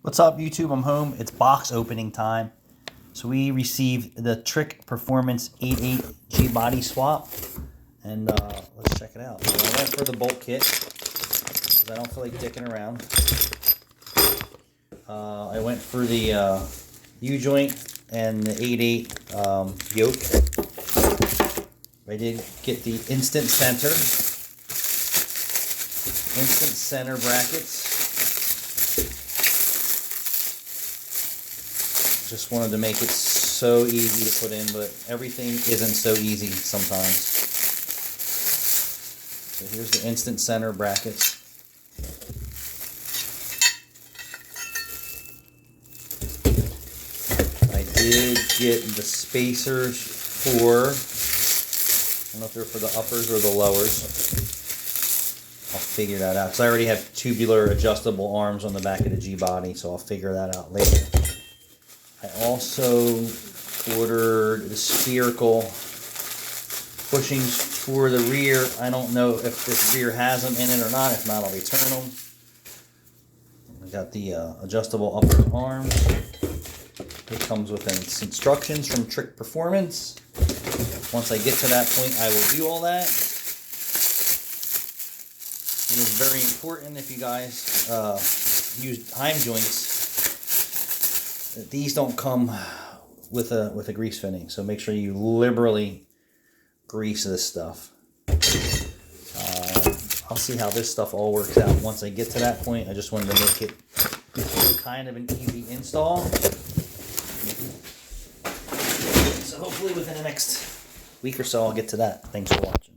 What's up, YouTube? I'm home. It's box opening time. So we received the Trick Performance 88 Gbody Swap, and let's check it out. So I went for the bolt kit because I don't feel like dicking around. I went for the U-joint and the 88 yoke. I did get the instant center brackets. Just wanted to make it so easy to put in, but everything isn't so easy sometimes. So here's the instant center brackets. I did get the spacers for, I don't know if they're for the uppers or the lowers. I'll figure that out, because I already have tubular adjustable arms on the back of the Gbody, so I'll figure that out later. I also ordered the spherical bushings for the rear. I don't know if this rear has them in it or not. If not, I'll return them. I got the adjustable upper arms. It comes with instructions from Trick Performance. Once I get to that point, I will do all that. It is very important if you guys use heim joints. These don't come with a grease fitting, so make sure you liberally grease this stuff. I'll see how this stuff all works out once I get to that point. I just wanted to make it kind of an easy install. So hopefully within the next week or so I'll get to that. Thanks for watching.